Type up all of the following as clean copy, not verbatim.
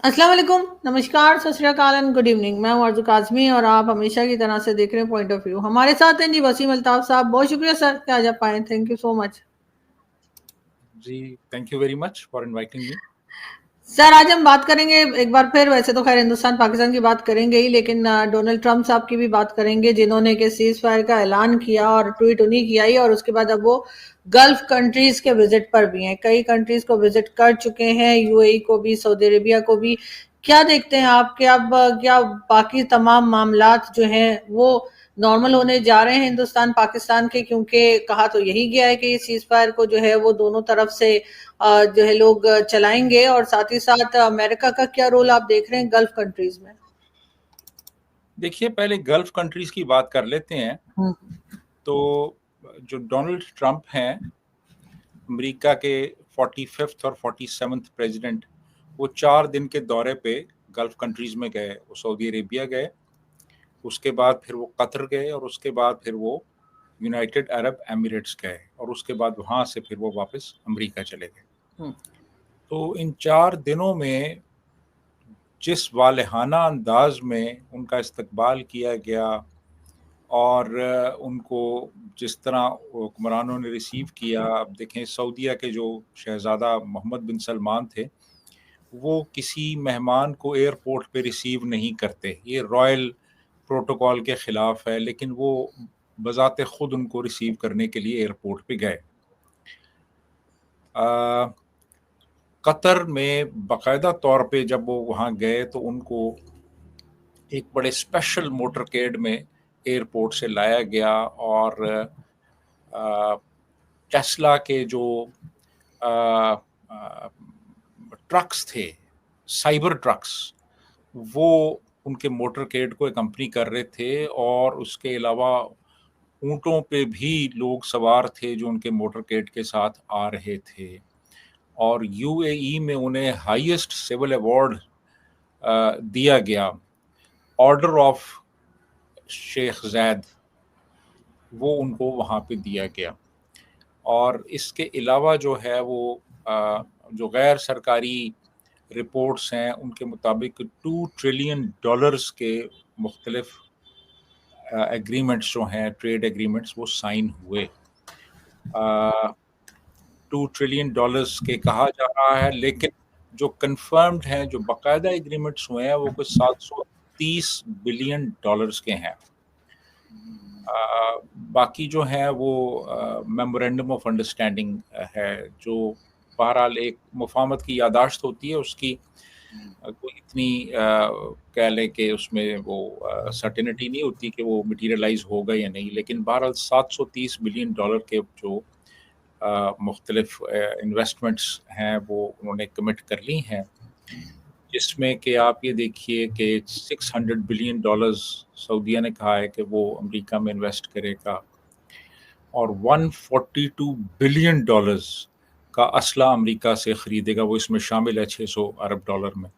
السلام علیکم، نمشکار، ست شری اکال اینڈ گڈ ایوننگ۔ میں ہوں عرض کاظمی اور آپ ہمیشہ کی طرح سے دیکھ رہے ہیں پوائنٹ آف ویو۔ ہمارے ساتھ ہیں جی وسیم الطاف صاحب، بہت شکریہ سر کہ آج آپ آئے، تھینک یو سو مچ جی thank you very much for inviting me. Sir. آج ہم بات کریں گے ایک بار پھر، ویسے تو خیر ہندوستان پاکستان کی بات کریں گے ہی، لیکن ڈونلڈ ٹرمپ صاحب کی بھی بات کریں گے، جنہوں نے کہ سیز فائر کا اعلان کیا اور ٹویٹ انہی کی آئی، اور اس کے بعد اب وہ گلف کنٹریز کے وزٹ پر بھی ہیں، کئی کنٹریز کو وزٹ کر چکے ہیں، یو اے ای کو بھی، سعودی عربیہ کو بھی۔ کیا دیکھتے ہیں آپ کہ اب کیا باقی تمام معاملات جو ہیں وہ نارمل ہونے جا رہے ہیں ہندوستان پاکستان کے؟ کیونکہ کہا تو یہی گیا ہے کہ یہ سیز فائر کو جو ہے وہ دونوں طرف سے جو ہے لوگ چلائیں گے، اور ساتھ ہی ساتھ امریکہ کا کیا رول آپ دیکھ رہے ہیں گلف کنٹریز میں؟ دیکھیے پہلے گلف کنٹریز کی بات کر لیتے ہیں۔ تو جو ڈونلڈ ٹرمپ ہیں امریکہ کے 45th اور 47th پریزیڈنٹ، وہ 4 دن کے دورے پہ گلف کنٹریز میں گئے۔ وہ سعودی عربیہ گئے، اس کے بعد پھر وہ قطر گئے، اور اس کے بعد پھر وہ یونائٹڈ عرب ایمریٹس گئے، اور اس کے بعد وہاں سے پھر وہ واپس امریکہ چلے گئے۔ تو ان 4 دنوں میں جس والہانہ انداز میں ان کا استقبال کیا گیا اور ان کو جس طرح حکمرانوں نے ریسیو کیا، اب دیکھیں سعودیہ کے جو شہزادہ محمد بن سلمان تھے، وہ کسی مہمان کو ایئرپورٹ پہ ریسیو نہیں کرتے، یہ رائل پروٹوکول کے خلاف ہے، لیکن وہ بذات خود ان کو ریسیو کرنے کے لیے ایئرپورٹ پہ گئے۔ قطر میں باقاعدہ طور پہ جب وہ وہاں گئے تو ان کو ایک بڑے اسپیشل موٹر کیڈ میں ایئرپورٹ سے لایا گیا، اور ٹیسلا کے جو ٹرکس تھے، سائبر ٹرکس، وہ ان کے موٹر کیڈ کو اکمپنی کر رہے تھے، اور اس کے علاوہ اونٹوں پہ بھی لوگ سوار تھے جو ان کے موٹر کیڈ کے ساتھ آ رہے تھے، اور یو اے ای میں انہیں ہائیسٹ سول ایوارڈ دیا گیا، آرڈر آف شیخ زید، وہ ان کو وہاں پہ دیا گیا۔ اور اس کے علاوہ جو ہے وہ جو غیر سرکاری رپورٹس ہیں ان کے مطابق $2 ٹریلین کے مختلف ایگریمنٹس جو ہیں، ٹریڈ ایگریمنٹس، وہ سائن ہوئے۔ 2 ٹریلین کے کہا جا رہا ہے، لیکن جو کنفرمڈ ہیں، جو باقاعدہ ایگریمنٹس ہوئے ہیں، وہ کچھ $730 بلین کے ہیں۔ باقی جو ہیں وہ میمورینڈم آف انڈرسٹینڈنگ ہے، جو بہرحال ایک مفاہمت کی یادداشت ہوتی ہے، اس کی کوئی اتنی کہہ لیں کہ اس میں وہ سرٹینٹی نہیں ہوتی کہ وہ مٹیریلائز ہوگا یا نہیں، لیکن بہرحال $730 بلین کے جو مختلف انویسٹمنٹس ہیں وہ انہوں نے کمٹ کر لی ہیں، جس میں کہ آپ یہ دیکھیے کہ $600 بلین سعودیہ نے کہا ہے کہ وہ امریکہ میں انویسٹ کرے گا، اور $142 بلین کا اسلحہ امریکہ سے خریدے گا، وہ اس میں شامل ہے $600 ارب میں۔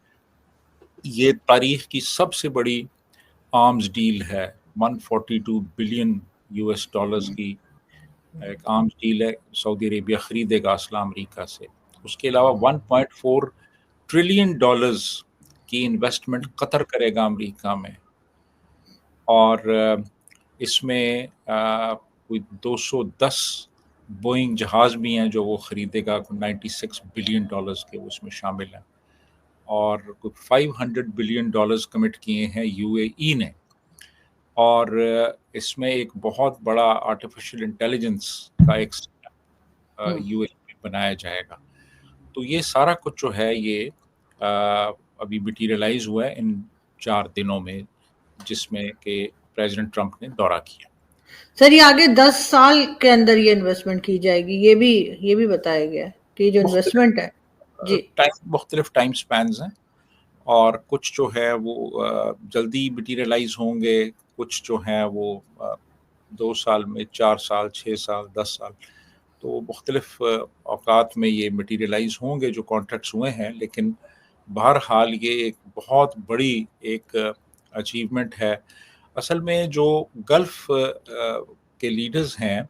یہ تاریخ کی سب سے بڑی آرمز ڈیل ہے، $142 بلین کی ایک آرمز ڈیل ہے، سعودی عربیہ خریدے گا اسلحہ امریکہ سے۔ اس کے علاوہ $1.4 ٹریلین کی انویسٹمنٹ قطر کرے گا امریکہ میں، اور اس میں کوئی 210 بوئنگ جہاز بھی ہیں جو وہ خریدے گا، 96 بلین کے وہ اس میں شامل ہیں، اور کوئی $500 بلین کمٹ کیے ہیں یو اے ای نے، اور اس میں ایک بہت بڑا آرٹیفیشل انٹیلیجنس کا ایک یو اے ای میں بنایا جائے گا۔ تو یہ سارا کچھ جو ہے یہ ابھی مٹیریلائز ہوا ہے ان 4 دنوں میں، جس میں کہ پریزیڈنٹ ٹرمپ نے دورہ کیا۔ سر یہ آگے 10 سال کے اندر یہ انویسٹمنٹ کی جائے گی، یہ بھی بتایا گیا ہے کہ جو انویسٹمنٹ ہے جی مختلف ٹائم سپینز ہیں، اور کچھ جو ہے وہ جلدی مٹیریلائز ہوں گے، کچھ جو ہیں وہ 2 سال میں، 4 سال، 6 سال، 10 سال، تو مختلف اوقات میں یہ مٹیریلائز ہوں گے جو کانٹریکٹس ہوئے ہیں، لیکن بہرحال یہ ایک بہت بڑی ایک اچیومنٹ ہے۔ اصل میں جو گلف کے لیڈرز ہیں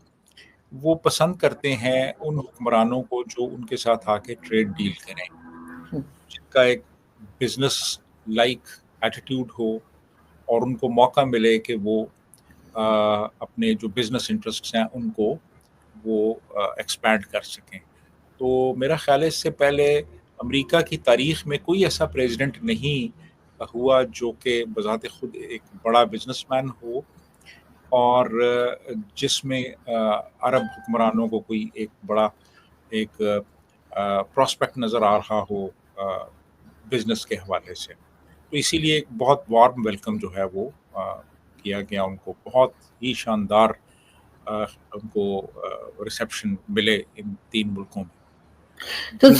وہ پسند کرتے ہیں ان حکمرانوں کو جو ان کے ساتھ آ کے ٹریڈ ڈیل کریں، جن کا ایک بزنس لائک ایٹیٹیوڈ ہو اور ان کو موقع ملے کہ وہ اپنے جو بزنس انٹرسٹس ہیں ان کو وہ ایکسپینڈ کر سکیں. تو میرا خیال ہے اس سے پہلے امریکہ کی تاریخ میں کوئی ایسا پریزیڈنٹ نہیں ہوا جو کہ بذات خود ایک بڑا بزنس مین ہو اور جس میں عرب حکمرانوں کو کوئی ایک بڑا ایک پراسپیکٹ نظر آ رہا ہو بزنس کے حوالے سے. تو اسی لیے ایک بہت وارم ویلکم جو ہے وہ کیا گیا ان کو، بہت ہی شاندار ان کو ریسیپشن ملے ان 3 ملکوں میں. تو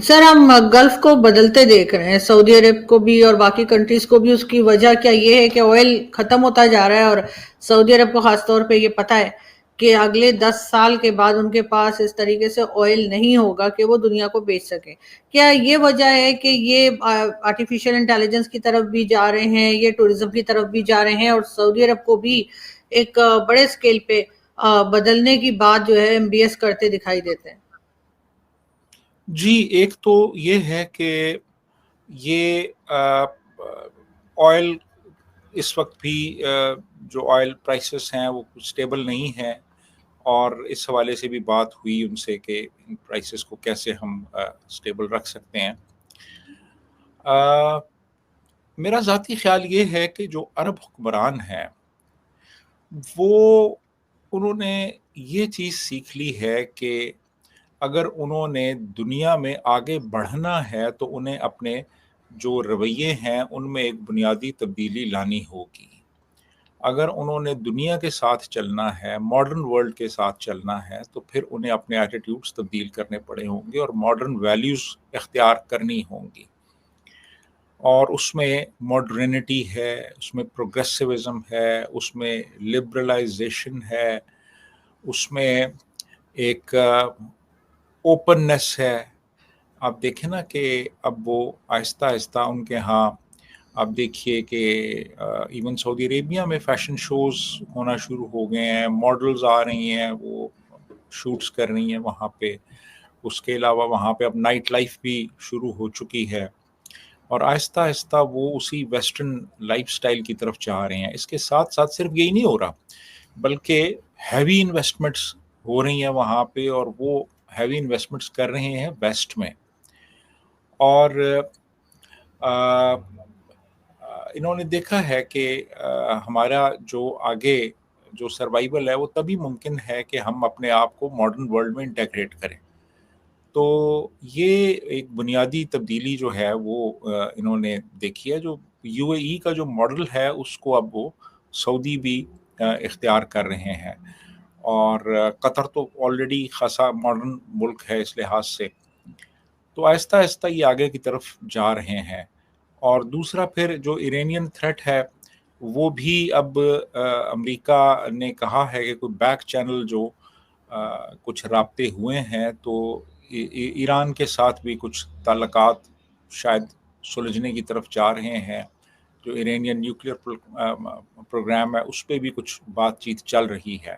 سر ہم گلف کو بدلتے دیکھ رہے ہیں، سعودی عرب کو بھی اور باقی کنٹریز کو بھی. اس کی وجہ کیا یہ ہے کہ آئل ختم ہوتا جا رہا ہے اور سعودی عرب کو خاص طور پہ یہ پتہ ہے کہ اگلے 10 سال کے بعد ان کے پاس اس طریقے سے آئل نہیں ہوگا کہ وہ دنیا کو بیچ سکیں. کیا یہ وجہ ہے کہ یہ آرٹیفیشل انٹیلیجنس کی طرف بھی جا رہے ہیں، یہ ٹورزم کی طرف بھی جا رہے ہیں اور سعودی عرب کو بھی ایک بڑے سکیل پہ بدلنے کی بات جو ہے ایم بی ایس کرتے دکھائی دیتے ہیں؟ جی، ایک تو یہ ہے کہ یہ آئل اس وقت بھی جو آئل پرائسز ہیں وہ کچھ سٹیبل نہیں ہیں، اور اس حوالے سے بھی بات ہوئی ان سے کہ ان پرائسز کو کیسے ہم سٹیبل رکھ سکتے ہیں. میرا ذاتی خیال یہ ہے کہ جو عرب حکمران ہیں وہ انہوں نے یہ چیز سیکھ لی ہے کہ اگر انہوں نے دنیا میں آگے بڑھنا ہے تو انہیں اپنے جو رویے ہیں ان میں ایک بنیادی تبدیلی لانی ہوگی. اگر انہوں نے دنیا کے ساتھ چلنا ہے، ماڈرن ورلڈ کے ساتھ چلنا ہے، تو پھر انہیں اپنے ایٹیٹیوڈز تبدیل کرنے پڑے ہوں گے اور ماڈرن ویلیوز اختیار کرنی ہوں گی. اور اس میں ماڈرنٹی ہے، اس میں پروگریسوزم ہے، اس میں لبرلائزیشن ہے، اس میں ایک اوپننس ہے. آپ دیکھیں نا کہ اب وہ آہستہ آہستہ ان کے ہاں آپ دیکھیے کہ ایون سعودی عربیہ میں فیشن شوز ہونا شروع ہو گئے ہیں، ماڈلز آ رہی ہیں، وہ شوٹس کر رہی ہیں وہاں پہ. اس کے علاوہ وہاں پہ اب نائٹ لائف بھی شروع ہو چکی ہے اور آہستہ آہستہ وہ اسی ویسٹرن لائف سٹائل کی طرف جا رہے ہیں. اس کے ساتھ ساتھ صرف یہی نہیں ہو رہا بلکہ ہیوی انویسٹمنٹس ہو رہی ہیں وہاں پہ، اور وہ ہیوی انویسٹمنٹس کر رہے ہیں ویسٹ میں. اور انہوں نے دیکھا ہے کہ ہمارا جو آگے جو سروائیول ہے وہ تبھی ممکن ہے کہ ہم اپنے آپ کو ماڈرن ورلڈ میں انٹیگریٹ کریں. تو یہ ایک بنیادی تبدیلی جو ہے وہ انہوں نے دیکھی ہے. جو یو اے ای کا جو ماڈل ہے اس کو اب وہ سعودی بھی اختیار کر رہے ہیں، اور قطر تو آلریڈی خاصا ماڈرن ملک ہے اس لحاظ سے. تو آہستہ آہستہ یہ آگے کی طرف جا رہے ہیں. اور دوسرا پھر جو ایرانین تھریٹ ہے وہ بھی اب امریکہ نے کہا ہے کہ کوئی بیک چینل جو کچھ رابطے ہوئے ہیں تو ایران کے ساتھ بھی کچھ تعلقات شاید سلجھنے کی طرف جا رہے ہیں. جو ایرانین نیوکلیئر پروگرام ہے اس پہ بھی کچھ بات چیت چل رہی ہے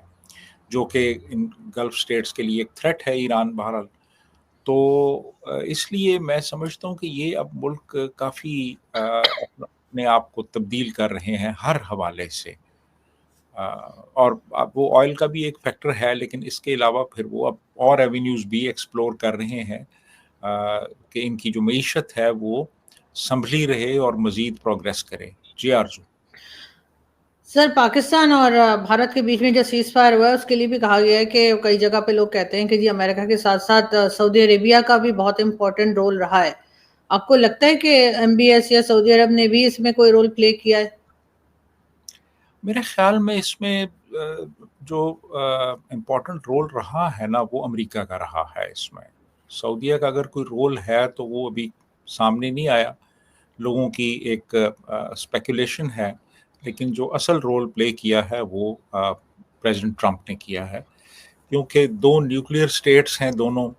جو کہ ان گلف سٹیٹس کے لیے ایک تھریٹ ہے ایران بہرحال. تو اس لیے میں سمجھتا ہوں کہ یہ اب ملک کافی اپنے آپ کو تبدیل کر رہے ہیں ہر حوالے سے. اور اب وہ آئل کا بھی ایک فیکٹر ہے، لیکن اس کے علاوہ پھر وہ اب اور ایونیوز بھی ایکسپلور کر رہے ہیں کہ ان کی جو معیشت ہے وہ سنبھلی رہے اور مزید پروگریس کرے. جی آرزو. سر پاکستان اور بھارت کے بیچ میں جو سیز فائر ہوا ہے اس کے لیے بھی کہا گیا ہے کہ کئی جگہ پہ لوگ کہتے ہیں کہ جی امریکہ کے ساتھ ساتھ سعودی عربیہ کا بھی بہت امپورٹنٹ رول رہا ہے. آپ کو لگتا ہے کہ ایم بی ایس یا سعودی عرب نے بھی اس میں کوئی رول پلے کیا ہے؟ میرے خیال میں اس میں جو امپورٹنٹ رول رہا ہے نا وہ امریکہ کا رہا ہے. اس میں سعودیہ کا اگر کوئی رول ہے تو وہ ابھی سامنے نہیں آیا، لوگوں کی ایک اسپیکولیشن ہے. لیکن جو اصل رول پلے کیا ہے وہ پریزیڈنٹ ٹرمپ نے کیا ہے، کیونکہ 2 نیوکلیئر سٹیٹس ہیں دونوں،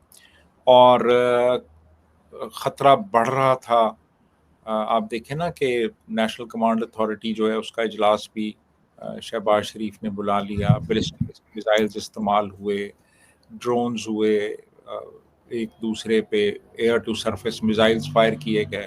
اور خطرہ بڑھ رہا تھا. آپ دیکھیں نا کہ نیشنل کمانڈ اتھارٹی جو ہے اس کا اجلاس بھی شہباز شریف نے بلا لیا. بیلسٹک میزائلز استعمال ہوئے، ڈرونز ہوئے، ایک دوسرے پہ air to surface missiles fire کیے گئے.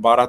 12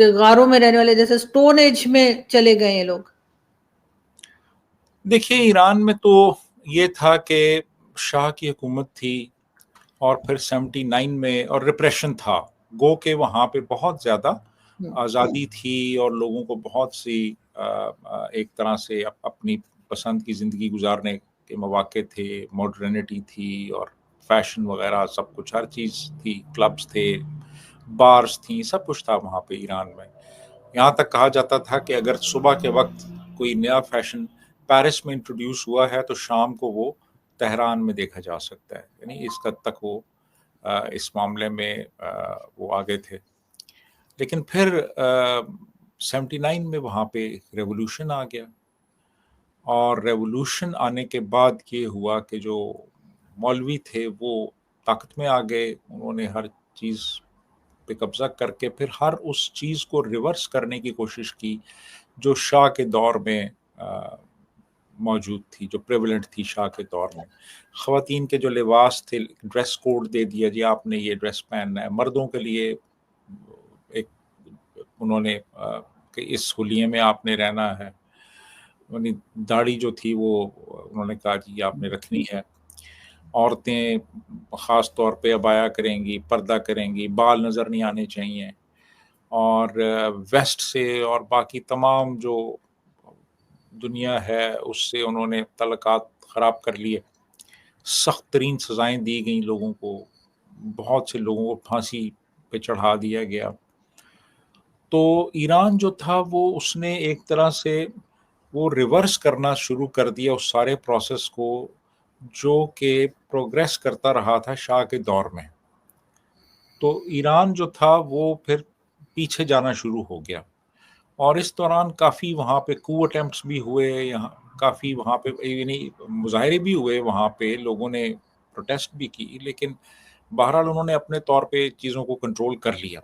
غاروں میں رہنے والے جیسے سٹون ایج میں چلے گئے ہیں لوگ؟ دیکھیے ایران میں تو یہ تھا کہ شاہ کی حکومت تھی اور پھر 79 میں اور ریپریشن تھا، گو کہ وہاں پہ بہت زیادہ آزادی تھی اور لوگوں کو بہت سی ایک طرح سے اپنی پسند کی زندگی گزارنے کے مواقع تھے، ماڈرنٹی تھی اور فیشن وغیرہ سب کچھ، ہر چیز تھی، کلبز تھے، بارز تھیں، سب کچھ تھا وہاں پہ ایران میں. یہاں تک کہا جاتا تھا کہ اگر صبح کے وقت کوئی نیا فیشن پیرس میں انٹروڈیوس ہوا ہے تو شام کو وہ تہران میں دیکھا جا سکتا ہے. یعنی اس حد تک وہ اس معاملے میں وہ آگے تھے. لیکن پھر 79 میں وہاں پہ ریولوشن آ گیا، اور ریولوشن آنے کے بعد یہ ہوا کہ جو مولوی تھے وہ طاقت میں آ گئے. انہوں نے ہر چیز پہ قبضہ کر کے پھر ہر اس چیز کو ریورس کرنے کی کوشش کی جو شاہ کے دور میں موجود تھی، جو پریولنٹ تھی شاہ کے دور میں. خواتین کے جو لباس تھے، ڈریس کوڈ دے دیا، جی آپ نے یہ ڈریس پہننا ہے. مردوں کے لیے ایک انہوں نے کہ اس حلیے میں آپ نے رہنا ہے. داڑھی جو تھی وہ انہوں نے کہا جی آپ نے رکھنی ہے. عورتیں خاص طور پہ عبایا کریں گی، پردہ کریں گی، بال نظر نہیں آنے چاہیے. اور ویسٹ سے اور باقی تمام جو دنیا ہے اس سے انہوں نے تعلقات خراب کر لیے. سخت ترین سزائیں دی گئیں لوگوں کو، بہت سے لوگوں کو پھانسی پہ چڑھا دیا گیا. تو ایران جو تھا وہ اس نے ایک طرح سے وہ ریورس کرنا شروع کر دیا اس سارے پروسیس کو جو کہ پروگریس کرتا رہا تھا شاہ کے دور میں. تو ایران جو تھا وہ پھر پیچھے جانا شروع ہو گیا، اور اس دوران کافی وہاں پہ کو اٹیمپٹس بھی ہوئے، یہاں کافی وہاں پہ یعنی مظاہرے بھی ہوئے، وہاں پہ لوگوں نے پروٹیسٹ بھی کی. لیکن بہرحال انہوں نے اپنے طور پہ چیزوں کو کنٹرول کر لیا.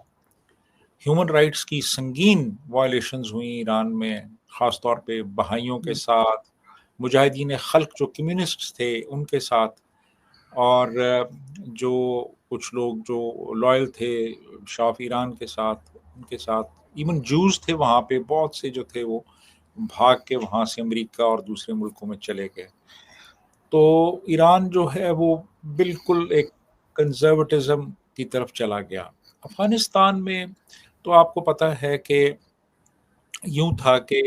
ہیومن رائٹس کی سنگین وائلیشنز ہوئیں ایران میں، خاص طور پہ بہائیوں کے ساتھ، مجاہدین خلق جو کمیونسٹ تھے ان کے ساتھ، اور جو کچھ لوگ جو لائل تھے شاہ آف ایران کے ساتھ ان کے ساتھ. ایون جوز تھے وہاں پہ بہت سے جو تھے وہ بھاگ کے وہاں سے امریکہ اور دوسرے ملکوں میں چلے گئے. تو ایران جو ہے وہ بالکل ایک کنزرویٹزم کی طرف چلا گیا. افغانستان میں تو آپ کو پتہ ہے کہ یوں تھا کہ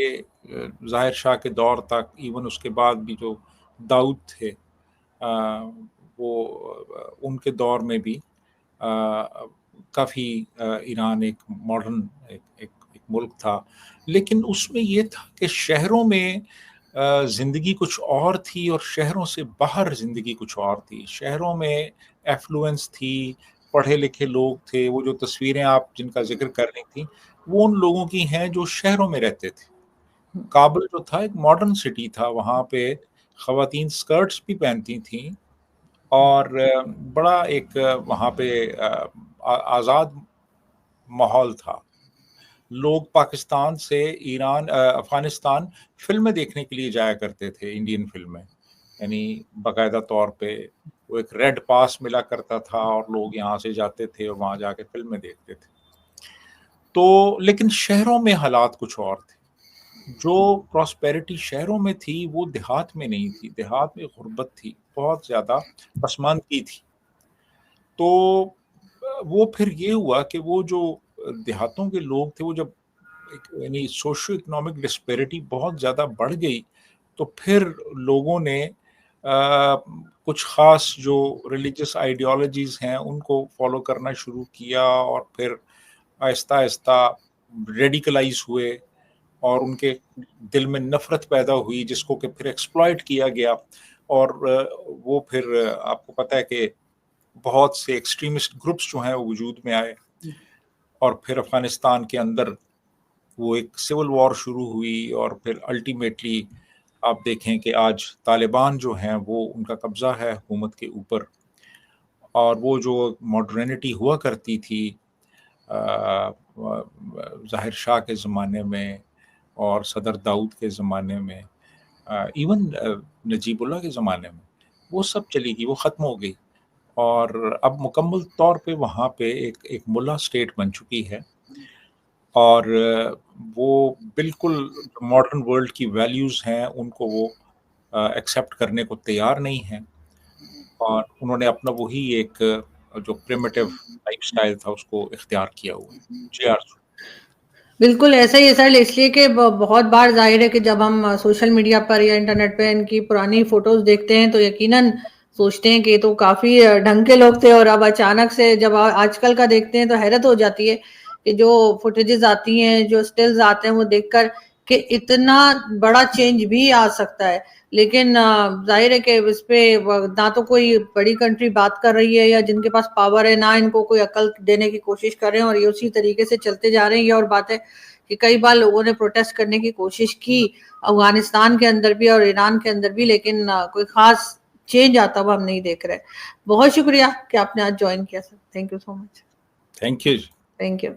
ظاہر شاہ کے دور تک، ایون اس کے بعد بھی جو داؤد تھے وہ ان کے دور میں بھی کافی ایران ایک ماڈرن ایک ملک تھا. لیکن اس میں یہ تھا کہ شہروں میں زندگی کچھ اور تھی اور شہروں سے باہر زندگی کچھ اور تھی. شہروں میں ایفلوئنس تھی، پڑھے لکھے لوگ تھے. وہ جو تصویریں آپ جن کا ذکر کر رہی تھیں وہ ان لوگوں کی ہیں جو شہروں میں رہتے تھے. کابل جو تھا ایک ماڈرن سٹی تھا، وہاں پہ خواتین سکرٹس بھی پہنتی تھیں، اور بڑا ایک وہاں پہ آزاد ماحول تھا. لوگ پاکستان سے افغانستان فلمیں دیکھنے کے لیے جایا کرتے تھے، انڈین فلمیں. یعنی باقاعدہ طور پہ وہ ایک ریڈ پاس ملا کرتا تھا اور لوگ یہاں سے جاتے تھے اور وہاں جا کے فلمیں دیکھتے تھے. تو لیکن شہروں میں حالات کچھ اور تھے. جو پراسپیرٹی شہروں میں تھی وہ دیہات میں نہیں تھی. دیہات میں غربت تھی، بہت زیادہ پسماندگی تھی. تو وہ پھر یہ ہوا کہ وہ جو دیہاتوں کے لوگ تھے وہ جب یعنی سوشو اکنامک ڈسپیرٹی بہت زیادہ بڑھ گئی تو پھر لوگوں نے کچھ خاص جو ریلیجس آئیڈیالوجیز ہیں ان کو فالو کرنا شروع کیا، اور پھر آہستہ آہستہ ریڈیکلائز ہوئے اور ان کے دل میں نفرت پیدا ہوئی جس کو کہ پھر ایکسپلائٹ کیا گیا. اور وہ پھر آپ کو پتہ ہے کہ بہت سے ایکسٹریمسٹ گروپس جو ہیں وہ وجود میں آئے، اور پھر افغانستان کے اندر وہ ایک سول وار شروع ہوئی. اور پھر الٹیمیٹلی آپ دیکھیں کہ آج طالبان جو ہیں وہ ان کا قبضہ ہے حکومت کے اوپر. اور وہ جو ماڈرنٹی ہوا کرتی تھی ظاہر شاہ کے زمانے میں اور صدر داؤد کے زمانے میں، ایون نجیب اللہ کے زمانے میں، وہ سب چلی گئی، وہ ختم ہو گئی. اور اب مکمل طور پہ وہاں پہ ایک ملا اسٹیٹ بن چکی ہے. اور وہ بالکل ماڈرن ورلڈ کی ویلیوز ہیں ان کو وہ ایکسیپٹ کرنے کو تیار نہیں ہیں، اور انہوں نے اپنا وہی ایک جو پریمیٹیو لائف سٹائل تھا اس کو اختیار کیا ہوا ہے۔ جی آرزو۔ بالکل ایسا ہی ہے سر، اس لیے کہ بہت بار ظاہر ہے کہ جب ہم سوشل میڈیا پر یا انٹرنیٹ پہ ان کی پرانی فوٹوز دیکھتے ہیں تو یقیناً سوچتے ہیں کہ یہ تو کافی ڈھنگ کے لوگ تھے، اور اب اچانک سے جب آج کل کا دیکھتے ہیں تو حیرت ہو جاتی ہے کہ جو فوٹیجز آتی ہیں، جو سٹلز آتے ہیں، وہ دیکھ کر کہ اتنا بڑا چینج بھی آ سکتا ہے۔ لیکن ظاہر ہے کہ اس پہ نہ تو کوئی بڑی کنٹری بات کر رہی ہے یا جن کے پاس پاور ہے، نہ ان کو کوئی عقل دینے کی کوشش کر رہے ہیں، اور یہ اسی طریقے سے چلتے جا رہے ہیں۔ یہ اور بات ہے کہ کئی بار لوگوں نے پروٹیسٹ کرنے کی کوشش کی افغانستان کے اندر بھی اور ایران کے اندر بھی، لیکن کوئی خاص چینج آتا ہوا ہم نہیں دیکھ رہے۔ بہت شکریہ کہ آپ نے آج جوائن کیا sir, thank you so much. Thank you. Thank you.